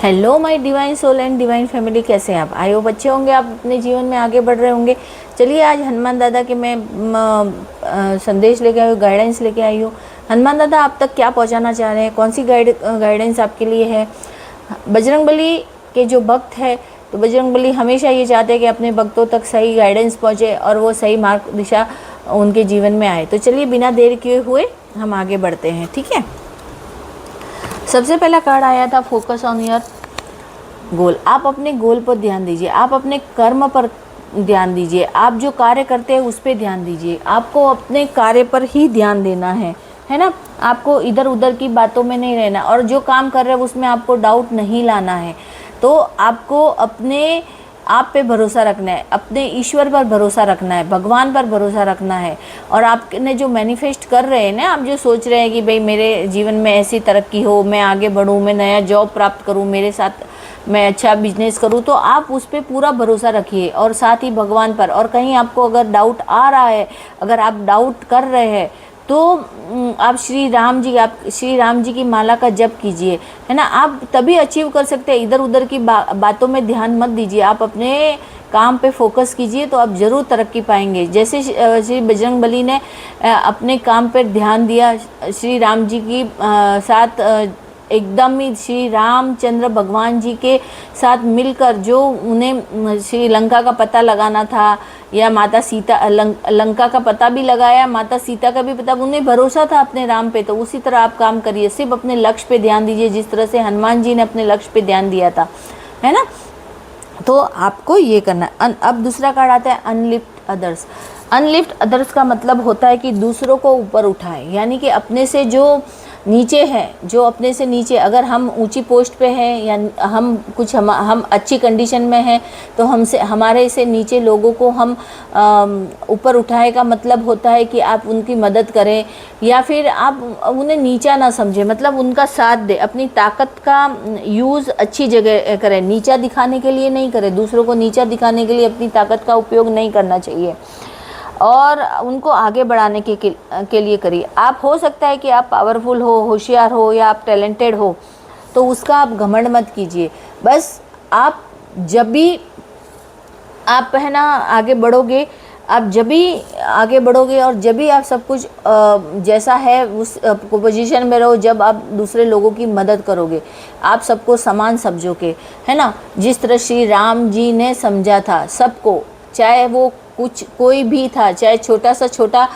Hello my divine soul and divine family, कैसे हैं आप? आई होप अच्छे होंगे, आप अपने जीवन में आगे बढ़ रहे होंगे। चलिए आज हनुमान दादा के मैं संदेश लेके आई हूँ, गाइडेंस लेके आई हूँ। हनुमान दादा आप तक क्या पहुँचाना चाह रहे हैं, कौन सी गाइडेंस आपके लिए है? बजरंगबली के जो भक्त है, तो बजरंगबली हमेशा ये चाहते हैं कि अपने भक्तों तक सही गाइडेंस पहुँचे और वो सही मार्ग दिशा उनके जीवन में आए। तो चलिए बिना देर किए हुए हम आगे बढ़ते हैं, ठीक है। सबसे पहला कार्ड आया था फोकस ऑन योर गोल। आप अपने गोल पर ध्यान दीजिए, आप अपने कर्म पर ध्यान दीजिए, आप जो कार्य करते हैं उस पर ध्यान दीजिए। आपको अपने कार्य पर ही ध्यान देना है ना। आपको इधर उधर की बातों में नहीं रहना, और जो काम कर रहे हैं उसमें आपको डाउट नहीं लाना है। तो आपको अपने आप पे भरोसा रखना है, अपने ईश्वर पर भरोसा रखना है, भगवान पर भरोसा रखना है। और आपने जो मैनिफेस्ट कर रहे हैं ना, आप जो सोच रहे हैं कि भाई मेरे जीवन में ऐसी तरक्की हो, मैं आगे बढ़ूँ, मैं नया जॉब प्राप्त करूँ, मेरे साथ मैं अच्छा बिजनेस करूँ, तो आप उस पर पूरा भरोसा रखिए और साथ ही भगवान पर। और कहीं आपको अगर डाउट आ रहा है, अगर आप डाउट कर रहे हैं, तो आप श्री राम जी की माला का जप कीजिए, है ना। आप तभी अचीव कर सकते हैं। इधर उधर की बातों में ध्यान मत दीजिए, आप अपने काम पे फोकस कीजिए, तो आप ज़रूर तरक्की पाएंगे। जैसे श्री बजरंगबली ने अपने काम पर ध्यान दिया, श्री राम जी की साथ एकदम ही श्री रामचंद्र भगवान जी के साथ मिलकर जो उन्हें श्रीलंका का पता लगाना था, या माता सीता लंका का पता भी लगाया, माता सीता का भी पता, उन्हें भरोसा था अपने राम पे। तो उसी तरह आप काम करिए, सिर्फ अपने लक्ष्य पे ध्यान दीजिए, जिस तरह से हनुमान जी ने अपने लक्ष्य पे ध्यान दिया था, है ना। तो आपको ये करना है। अब दूसरा कार्ड आता है अनलिफ्ट अदर्स। अनलिफ्ट अदर्स का मतलब होता है कि दूसरों को ऊपर उठाएं, यानी कि अपने से जो नीचे है, जो अपने से नीचे, अगर हम ऊंची पोस्ट पे हैं या हम अच्छी कंडीशन में हैं, तो हमारे से नीचे लोगों को हम ऊपर उठाए का मतलब होता है कि आप उनकी मदद करें, या फिर आप उन्हें नीचा ना समझें, मतलब उनका साथ दें। अपनी ताकत का यूज़ अच्छी जगह करें, नीचा दिखाने के लिए नहीं करें, दूसरों को नीचा दिखाने के लिए अपनी ताकत का उपयोग नहीं करना चाहिए, और उनको आगे बढ़ाने के लिए करिए। आप हो सकता है कि आप पावरफुल हो, होशियार हो, या आप टैलेंटेड हो, तो उसका आप घमंड मत कीजिए। बस आप जब भी आप है ना आगे बढ़ोगे, आप जब भी आगे बढ़ोगे और जब भी आप सब कुछ जैसा है उस पोजीशन में रहो, जब आप दूसरे लोगों की मदद करोगे, आप सबको समान समझोगे, है ना। जिस तरह श्री राम जी ने समझा था सबको, चाहे वो कोई भी था, चाहे छोटा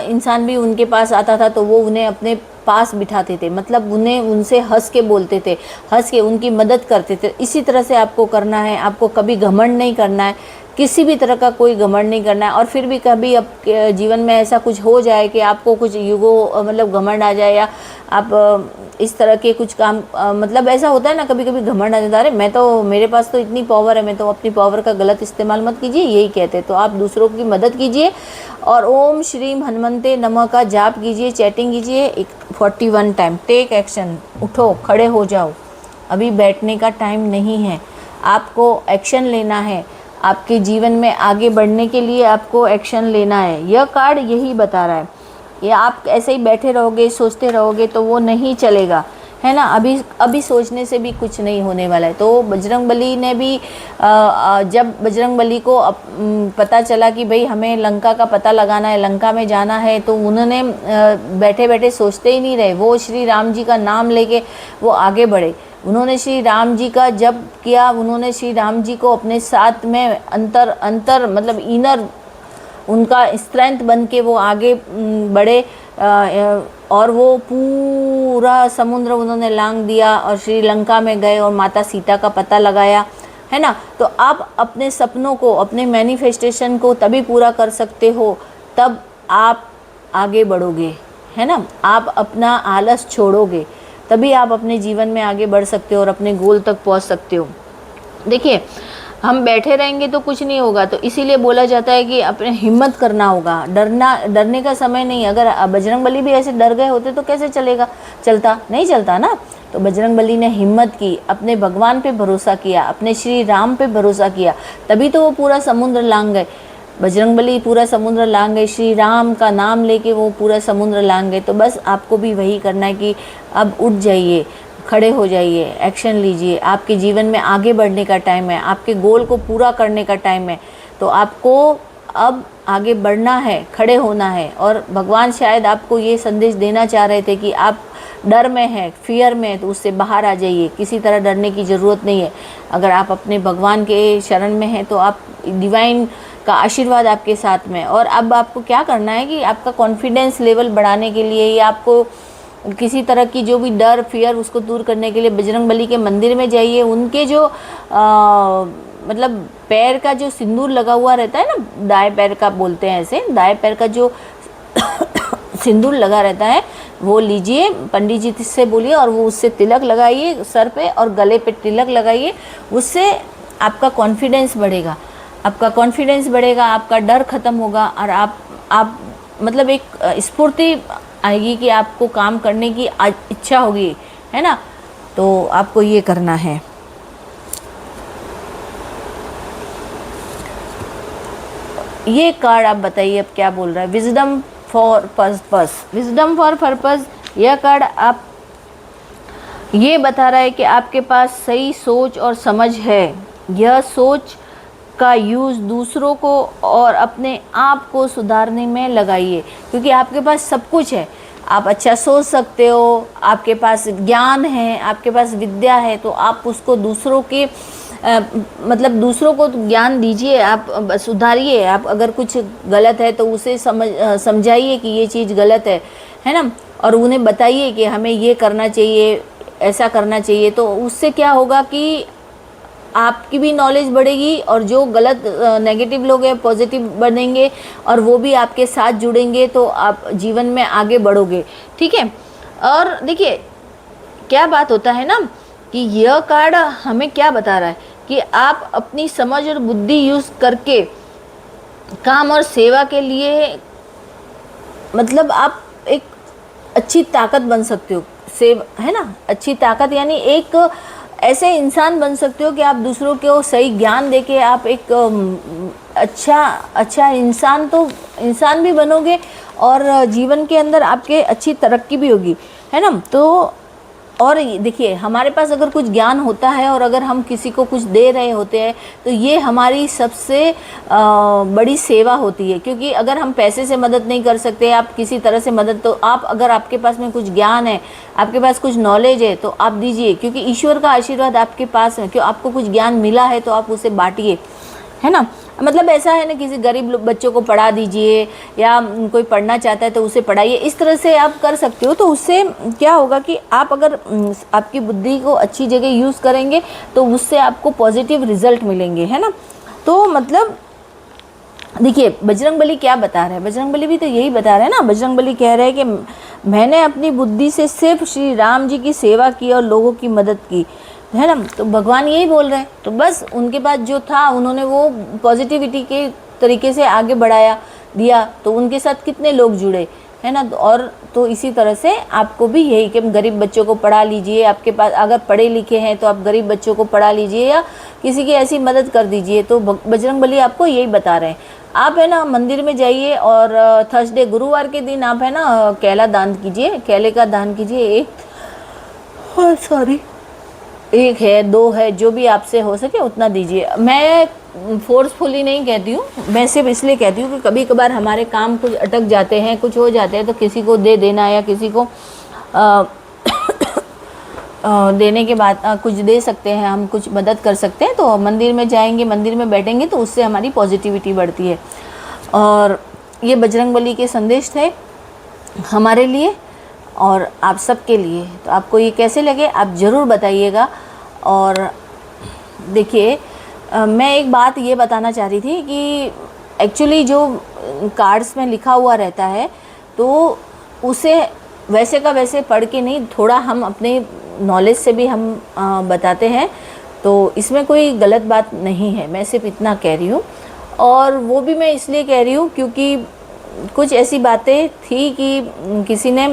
इंसान भी उनके पास आता था, तो वो उन्हें अपने पास बिठाते थे, मतलब उन्हें उनसे हंस के बोलते थे, हंस के उनकी मदद करते थे। इसी तरह से आपको करना है, आपको कभी घमंड नहीं करना है, किसी भी तरह का कोई घमंड नहीं करना है। और फिर भी कभी आपके जीवन में ऐसा कुछ हो जाए कि आपको कुछ मतलब घमंड आ जाए, या आप इस तरह के कुछ काम मतलब ऐसा होता है ना, कभी कभी घमंड आ जाता है, अरे मेरे पास तो इतनी पावर है, मैं तो अपनी पावर का गलत इस्तेमाल मत कीजिए, यही कहते हैं। तो आप दूसरों की मदद कीजिए और ओम श्रीम हनुमंते नमः का जाप कीजिए, चैटिंग कीजिए 41 टाइम। टेक एक्शन, उठो, खड़े हो जाओ, अभी बैठने का टाइम नहीं है, आपको एक्शन लेना है। आपके जीवन में आगे बढ़ने के लिए आपको एक्शन लेना है, यह कार्ड यही बता रहा है। या आप ऐसे ही बैठे रहोगे, सोचते रहोगे, तो वो नहीं चलेगा, है ना। अभी सोचने से भी कुछ नहीं होने वाला है। तो बजरंगबली ने भी जब बजरंगबली को पता चला कि भाई हमें लंका का पता लगाना है, लंका में जाना है, तो उन्होंने बैठे बैठे सोचते ही नहीं रहे, वो श्री राम जी का नाम लेके वो आगे बढ़े। उन्होंने श्री राम जी का जप किया, उन्होंने श्री राम जी को अपने साथ में अंतर मतलब इनर उनका स्ट्रेंथ बन के वो आगे बढ़े, और वो पूरा समुद्र उन्होंने लांघ दिया और श्रीलंका में गए और माता सीता का पता लगाया, है ना। तो आप अपने सपनों को, अपने मैनिफेस्टेशन को तभी पूरा कर सकते हो, तब आप आगे बढ़ोगे, है ना। आप अपना आलस छोड़ोगे, तभी आप अपने जीवन में आगे बढ़ सकते हो और अपने गोल तक पहुंच सकते हो। देखिए, हम बैठे रहेंगे तो कुछ नहीं होगा, तो इसीलिए बोला जाता है कि अपने हिम्मत करना होगा। डरने का समय नहीं। अगर बजरंगबली भी ऐसे डर गए होते तो कैसे नहीं चलता ना। तो बजरंगबली ने हिम्मत की, अपने भगवान पे भरोसा किया, अपने श्री राम पे भरोसा किया, तभी तो वो पूरा समुद्र लांघ गए। बजरंगबली पूरा समुद्र लांघ गए, श्री राम का नाम लेके वो पूरा समुद्र लांघ गए। तो बस आपको भी वही करना है कि अब उठ जाइए, खड़े हो जाइए, एक्शन लीजिए। आपके जीवन में आगे बढ़ने का टाइम है, आपके गोल को पूरा करने का टाइम है। तो आपको अब आगे बढ़ना है, खड़े होना है। और भगवान शायद आपको ये संदेश देना चाह रहे थे कि आप डर में हैं, फियर में, तो उससे बाहर आ जाइए। किसी तरह डरने की ज़रूरत नहीं है। अगर आप अपने भगवान के शरण में हैं तो आप डिवाइन का आशीर्वाद आपके साथ में। और अब आपको क्या करना है कि आपका कॉन्फिडेंस लेवल बढ़ाने के लिए या आपको किसी तरह की जो भी डर, फियर, उसको दूर करने के लिए बजरंगबली के मंदिर में जाइए। उनके जो मतलब पैर का जो सिंदूर लगा हुआ रहता है ना, दाएं पैर का बोलते हैं ऐसे, दाएं पैर का जो सिंदूर लगा रहता है वो लीजिए, पंडित जी से बोलिए और वो उससे तिलक लगाइए सर पे और गले पे तिलक लगाइए। उससे आपका कॉन्फिडेंस बढ़ेगा, आपका कॉन्फिडेंस बढ़ेगा, आपका डर खत्म होगा और आप मतलब एक स्फूर्ति आएगी कि आपको काम करने की इच्छा होगी, है ना। तो आपको ये करना है। ये कार्ड आप बताइए अब क्या बोल रहा है। Wisdom for purpose, wisdom for purpose, यह कार्ड आप ये बता रहा है कि आपके पास सही सोच और समझ है। यह सोच का यूज़ दूसरों को और अपने आप को सुधारने में लगाइए, क्योंकि आपके पास सब कुछ है। आप अच्छा सोच सकते हो, आपके पास ज्ञान है, आपके पास विद्या है, तो आप उसको दूसरों के मतलब दूसरों को ज्ञान दीजिए, आप सुधारिए। आप अगर कुछ गलत है तो उसे समझाइए कि ये चीज़ गलत है ना, और उन्हें बताइए कि हमें ये करना चाहिए, ऐसा करना चाहिए। तो उससे क्या होगा कि आपकी भी नॉलेज बढ़ेगी और जो गलत नेगेटिव लोग हैं पॉजिटिव बनेंगे और वो भी आपके साथ जुड़ेंगे, तो आप जीवन में आगे बढ़ोगे, ठीक है। और देखिए क्या बात होता है ना कि यह कार्ड हमें क्या बता रहा है कि आप अपनी समझ और बुद्धि यूज़ करके काम और सेवा के लिए मतलब आप एक अच्छी ताकत बन सकते हो, है ना। अच्छी ताकत यानी एक ऐसे इंसान बन सकते हो कि आप दूसरों को सही ज्ञान देके आप एक अच्छा इंसान भी बनोगे और जीवन के अंदर आपके अच्छी तरक्की भी होगी, है ना। तो और देखिए हमारे पास अगर कुछ ज्ञान होता है और अगर हम किसी को कुछ दे रहे होते हैं तो ये हमारी सबसे बड़ी सेवा होती है। क्योंकि अगर हम पैसे से मदद नहीं कर सकते, आप किसी तरह से मदद, तो आप अगर आपके पास में कुछ ज्ञान है, आपके पास कुछ नॉलेज है, तो आप दीजिए, क्योंकि ईश्वर का आशीर्वाद आपके पास है। क्यों आपको कुछ ज्ञान मिला है तो आप उसे बांटिए, है ना। मतलब ऐसा है ना, किसी गरीब बच्चों को पढ़ा दीजिए या कोई पढ़ना चाहता है तो उसे पढ़ाइए, इस तरह से आप कर सकते हो। तो उससे क्या होगा कि आप अगर आपकी बुद्धि को अच्छी जगह यूज़ करेंगे तो उससे आपको पॉजिटिव रिजल्ट मिलेंगे, है ना। तो मतलब देखिए बजरंगबली क्या बता रहे हैं, बजरंगबली भी तो यही बता रहे हैं ना। बजरंगबली कह रहे हैं कि मैंने अपनी बुद्धि से सिर्फ श्री राम जी की सेवा की और लोगों की मदद की, है ना। तो भगवान यही बोल रहे हैं। तो बस उनके पास जो था उन्होंने वो पॉजिटिविटी के तरीके से आगे बढ़ाया दिया, तो उनके साथ कितने लोग जुड़े, है ना। और तो इसी तरह से आपको भी यही कि गरीब बच्चों को पढ़ा लीजिए। आपके पास अगर पढ़े लिखे हैं तो आप गरीब बच्चों को पढ़ा लीजिए या किसी की ऐसी मदद कर दीजिए। तो बजरंगबली आपको यही बता रहे हैं। आप है ना मंदिर में जाइए और थर्सडे गुरुवार के दिन आप है ना केला दान कीजिए, केले का दान कीजिए। एक है, दो है, जो भी आपसे हो सके उतना दीजिए। मैं फोर्सफुली नहीं कहती हूँ, मैं सिर्फ इसलिए कहती हूँ कि कभी कभार हमारे काम कुछ अटक जाते हैं, कुछ हो जाते हैं, तो किसी को दे देना या किसी को देने के बाद कुछ दे सकते हैं, हम कुछ मदद कर सकते हैं। तो मंदिर में जाएंगे, मंदिर में बैठेंगे तो उससे हमारी पॉजिटिविटी बढ़ती है। और ये बजरंगबली के संदेश थे हमारे लिए और आप सबके लिए। तो आपको ये कैसे लगे आप ज़रूर बताइएगा। और देखिए मैं एक बात ये बताना चाह रही थी कि एक्चुअली जो कार्ड्स में लिखा हुआ रहता है तो उसे वैसे का वैसे पढ़ के नहीं, थोड़ा हम अपने नॉलेज से भी हम बताते हैं। तो इसमें कोई गलत बात नहीं है, मैं सिर्फ इतना कह रही हूँ। और वो भी मैं इसलिए कह रही हूँ क्योंकि कुछ ऐसी बातें थी कि किसी ने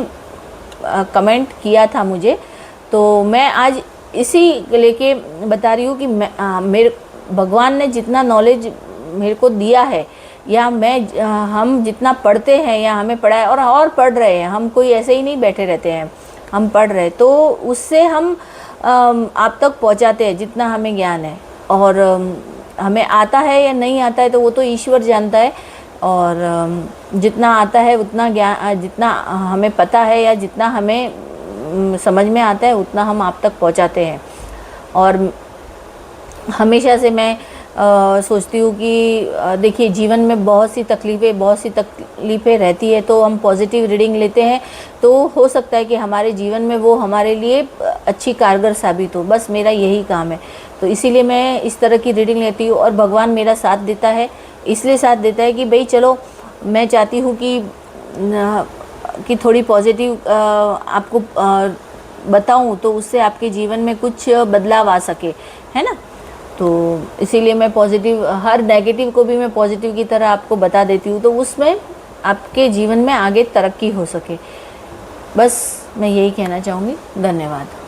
कमेंट किया था मुझे, तो मैं आज इसी लेके बता रही हूँ कि मेरे भगवान ने जितना नॉलेज मेरे को दिया है या हम जितना पढ़ते हैं या हमें पढ़ा है और पढ़ रहे हैं, हम कोई ऐसे ही नहीं बैठे रहते हैं हम पढ़ रहे, तो उससे हम आप तक पहुंचाते हैं जितना हमें ज्ञान है। और हमें आता है या नहीं आता है तो वो तो ईश्वर जानता है। और जितना आता है उतना ज्ञान, जितना हमें पता है या जितना हमें समझ में आता है उतना हम आप तक पहुंचाते हैं। और हमेशा से मैं सोचती हूँ कि देखिए जीवन में बहुत सी तकलीफ़ें रहती है, तो हम पॉजिटिव रीडिंग लेते हैं तो हो सकता है कि हमारे जीवन में वो हमारे लिए अच्छी कारगर साबित हो। बस मेरा यही काम है, तो इसीलिए मैं इस तरह की रीडिंग लेती हूँ। और भगवान मेरा साथ देता है, इसलिए साथ देता है कि भाई चलो, मैं चाहती हूँ कि थोड़ी पॉजिटिव आपको बताऊँ तो उससे आपके जीवन में कुछ बदलाव आ सके, है ना। तो इसीलिए मैं पॉजिटिव, हर नेगेटिव को भी मैं पॉजिटिव की तरह आपको बता देती हूँ, तो उसमें आपके जीवन में आगे तरक्की हो सके। बस मैं यही कहना चाहूँगी। धन्यवाद।